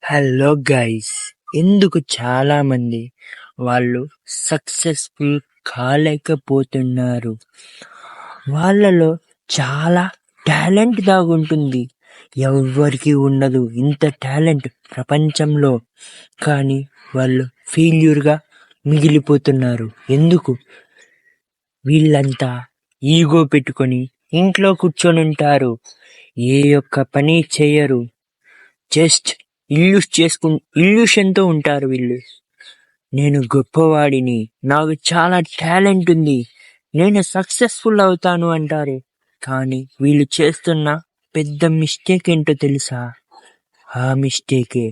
Hello guys, ఎందుకు చాలా మంది వాళ్ళు సక్సెస్ఫుల్ కాలేకపోతున్నారు? వాళ్ళలో చాలా టాలెంట్ దాగుంటుంది. ఎవ్వరికి ఉండదు ఇంత టాలెంట్ ప్రపంచంలో. కానీ వాళ్ళు ఫెయిల్యూర్గా మిగిలిపోతున్నారు. ఎందుకు? వీళ్ళంతా ఈగో పెట్టుకొని ఇంట్లో కూర్చొని ఉంటారు. ఏ ఒక్క పని చేయరు. జస్ట్ ఇల్యూషన్తో ఉంటారు వీళ్ళు. నేను గొప్పవాడిని, నాకు చాలా టాలెంట్ ఉంది, నేను సక్సెస్ఫుల్ అవుతాను అంటారు. కానీ వీళ్ళు చేస్తున్న పెద్ద మిస్టేక్ ఏంటో తెలుసా? ఆ మిస్టేకే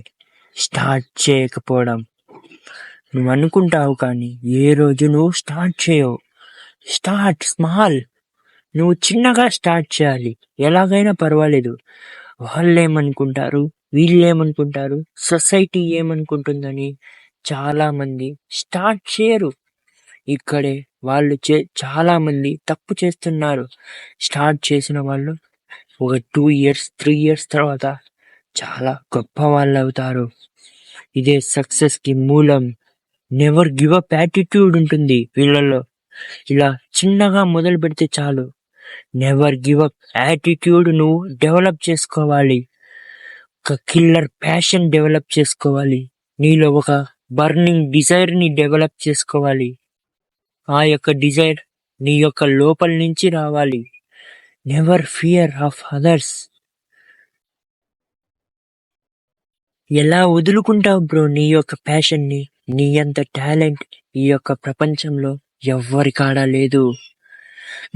స్టార్ట్ చేయకపోవడం. నువ్వు అనుకుంటావు కానీ ఏ రోజు నువ్వు స్టార్ట్ చేయవు. Start small. నువ్వు చిన్నగా స్టార్ట్ చేయాలి. ఎలాగైనా పర్వాలేదు. వాళ్ళేమనుకుంటారు, వీళ్ళేమనుకుంటారు, సొసైటీ ఏమనుకుంటుందని చాలా మంది స్టార్ట్ చేయరు. ఇక్కడే వాళ్ళు చాలా మంది తప్పు చేస్తున్నారు. స్టార్ట్ చేసిన వాళ్ళు ఒక 2 years 3 years తర్వాత చాలా గొప్ప వాళ్ళు అవుతారు. ఇదే సక్సెస్ కి మూలం. నెవర్ గివ్ అప్ యాటిట్యూడ్ ఉంటుంది వీళ్ళలో. ఇలా చిన్నగా మొదలు పెడితే చాలు. నెవర్ గివ్ అప్ యాటిట్యూడ్ నువ్వు డెవలప్ చేసుకోవాలి. ఒక కిల్లర్ ప్యాషన్ డెవలప్ చేసుకోవాలి. నీలో ఒక బర్నింగ్ డిజైర్ ని డెవలప్ చేసుకోవాలి. ఆ యొక్క డిజైర్ నీ యొక్క లోపల నుంచి రావాలి. Never fear of others. ఎలా వదులుకుంటావు బ్రో నీ యొక్క ప్యాషన్ ని? నీ అంత టాలెంట్ ఈ యొక్క ప్రపంచంలో ఎవ్వరి కాడా లేదు.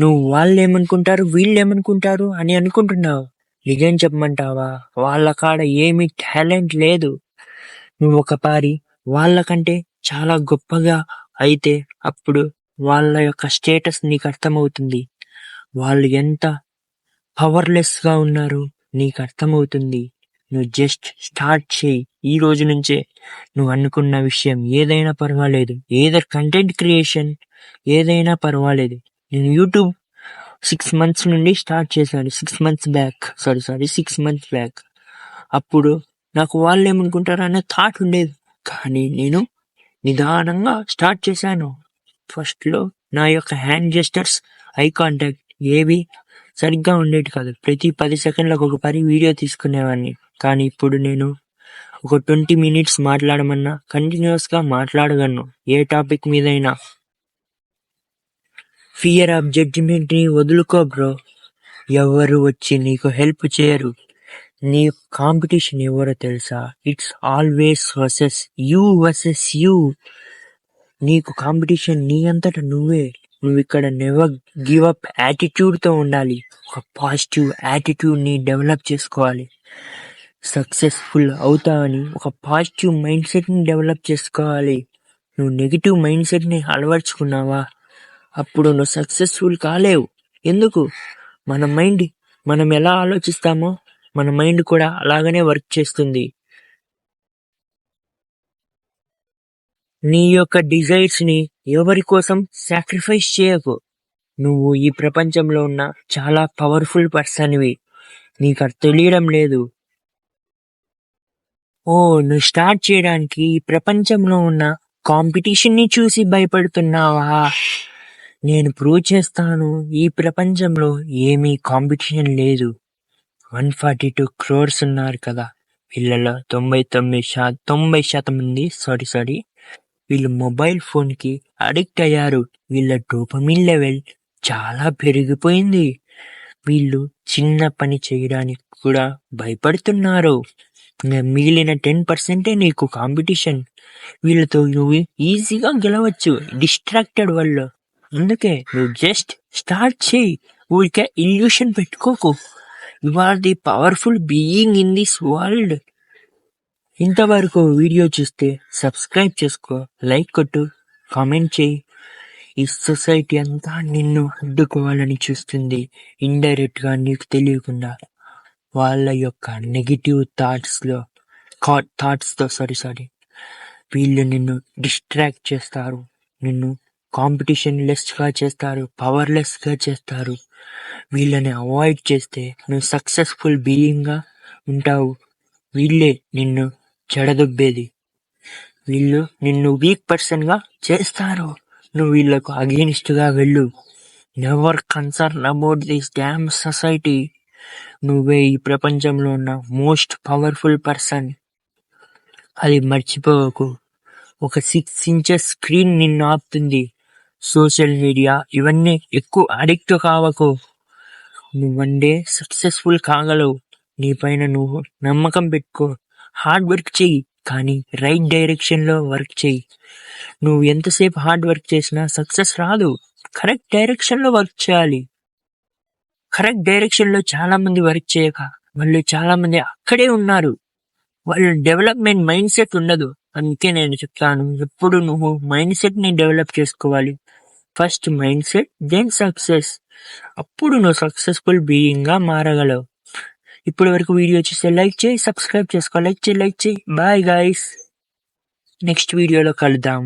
నువ్వు వాళ్ళేమనుకుంటారు, వీళ్ళేమనుకుంటారు అని అనుకుంటున్నావు. నిజం చెప్పమంటావా? వాళ్ళ కాడ ఏమీ టాలెంట్ లేదు. నువ్వు ఒక పారి వాళ్ళకంటే చాలా గొప్పగా అయితే అప్పుడు వాళ్ళ యొక్క స్టేటస్ నీకు అర్థమవుతుంది. వాళ్ళు ఎంత పవర్లెస్ గా ఉన్నారు నీకు అర్థమవుతుంది. నువ్వు జస్ట్ స్టార్ట్ చేయి. ఈ రోజు నుంచే నువ్వు అనుకున్న విషయం ఏదైనా పర్వాలేదు. ఏదర్ కంటెంట్ క్రియేషన్ ఏదైనా పర్వాలేదు. నేను యూట్యూబ్ 6 months నుండి స్టార్ట్ చేశాను. 6 months బ్యాక్. అప్పుడు నాకు వాళ్ళు ఏమనుకుంటారు అనే థాట్ ఉండేది. కానీ నేను నిదానంగా స్టార్ట్ చేశాను. ఫస్ట్ లో నా యొక్క హ్యాండ్ జెస్టర్స్, ఐ కాంటాక్ట్ ఏవి సరిగ్గా ఉండేది కాదు. ప్రతి 10 సెకండ్లకు ఒక పరి వీడియో తీసుకునేవాడిని. కానీ ఇప్పుడు నేను ఒక 20 minutes మాట్లాడమన్నా కంటిన్యూస్ గా మాట్లాడగలను. ఏ టాపిక్ మీదైనా. ఫియర్ ఆఫ్ జడ్జిమెంట్ ని వదులుకో బ్రో. ఎవరు వచ్చి నీకు హెల్ప్ చేయరు. నీ కాంపిటీషన్ ఎవరో తెలుసా? It's always versus you. నీకు కాంపిటీషన్ నీ అంతటా నువ్వే. నువ్వు ఇక్కడ నెవర్ గివ్ అప్ యాటిట్యూడ్ తో ఉండాలి. ఒక పాజిటివ్ యాటిట్యూడ్ ని డెవలప్ చేసుకోవాలి. సక్సెస్ఫుల్ అవుతావని ఒక పాజిటివ్ మైండ్ సెట్ ని డెవలప్ చేసుకోవాలి. నువ్వు నెగిటివ్ మైండ్ సెట్ ని అలవర్చుకున్నావా, అప్పుడు నువ్వు సక్సెస్ఫుల్ కాలేవు. ఎందుకు? మన మైండ్ మనం ఎలా ఆలోచిస్తామో మన మైండ్ కూడా అలాగనే వర్క్ చేస్తుంది. నీ యొక్క డిజైర్స్ ని ఎవరి కోసం సాక్రిఫైస్ చేయకు. నువ్వు ఈ ప్రపంచంలో ఉన్న చాలా పవర్ఫుల్ పర్సన్వి. నీకు అది తెలియడం లేదు. నువ్వు స్టార్ట్ చేయడానికి ఈ ప్రపంచంలో ఉన్న కాంపిటీషన్ ని చూసి భయపడుతున్నావా? నేను ప్రూవ్ చేస్తాను. ఈ ప్రపంచంలో ఏమీ కాంపిటీషన్ లేదు. 142 crores ఉన్నారు కదా. వీళ్ళలో 90% మంది వీళ్ళు మొబైల్ ఫోన్ కి అడిక్ట్ అయ్యారు. వీళ్ళ డోపమిన్ లెవెల్ చాలా పెరిగిపోయింది. వీళ్ళు చిన్న పని చేయడానికి కూడా భయపడుతున్నారు. మిగిలిన 10% నీకు కాంపిటీషన్. వీళ్ళతో నువ్వు ఈజీగా గెలవచ్చు. డిస్ట్రాక్టెడ్ వాళ్ళు. అందుకే నువ్వు జస్ట్ స్టార్ట్ చేయి. ఊరికే ఇల్యూషన్ పెట్టుకోకు. You are the powerful being in this world. ఇంతవరకు వీడియో చూస్తే సబ్స్క్రైబ్ చేసుకో, లైక్ కొట్టు, కామెంట్ చేయి. ఈ సొసైటీ అంతా నిన్ను అడ్డుకోవాలని చూస్తుంది. ఇండైరెక్ట్ గా నీకు తెలియకుండా వాళ్ళ యొక్క నెగిటివ్ థాట్స్ తో వీళ్ళు నిన్ను డిస్ట్రాక్ట్ చేస్తారు. నిన్ను కాంపిటీషన్ లెస్ గా చేస్తారు, పవర్లెస్ గా చేస్తారు. వీళ్ళని అవాయిడ్ చేస్తే నువ్వు సక్సెస్ఫుల్ బీయింగ్ గా ఉంటావు. వీళ్ళే నిన్ను చెడదొబ్బేది. వీళ్ళు నిన్ను వీక్ పర్సన్ గా చేస్తారు. నువ్వు వీళ్ళకు అగేనిస్ట్ గా వెళ్ళు. Never concern about this dam society. నువ్వే ఈ ప్రపంచంలో ఉన్న మోస్ట్ పవర్ఫుల్ పర్సన్. అది మర్చిపోవకు. ఒక 6 inches స్క్రీన్ నిన్ను ఆపుతుంది. సోషల్ మీడియా ఇవన్నీ ఎక్కువ అడిక్ట్ కావకు. నువ్వు వన్ డే సక్సెస్ఫుల్ కాగలవు. నీపైన నువ్వు నమ్మకం పెట్టుకో. హార్డ్ వర్క్ చెయ్యి, కానీ రైట్ డైరెక్షన్ లో వర్క్ చెయ్యి. నువ్వు ఎంతసేపు హార్డ్ వర్క్ చేసినా సక్సెస్ రాదు. కరెక్ట్ డైరెక్షన్ లో వర్క్ చేయాలి. కరెక్ట్ డైరెక్షన్ లో చాలా మంది వర్క్ చేయక వాళ్ళు చాలా మంది అక్కడే ఉన్నారు. వాళ్ళ డెవలప్మెంట్ మైండ్ సెట్ ఉండదు. అందుకే నేను చెప్తాను, ఎప్పుడు నువ్వు మైండ్ సెట్ ని డెవలప్ చేసుకోవాలి. First mindset, then success. అప్పుడు నువ్వు సక్సెస్ఫుల్ బీయింగ్ గా మారగలవు. ఇప్పటి వరకు వీడియో చూస్తే లైక్ చేయి, సబ్స్క్రైబ్ చేసుకో. లైక్ చేయి. బాయ్ గైస్, నెక్స్ట్ వీడియోలో కలుద్దాం.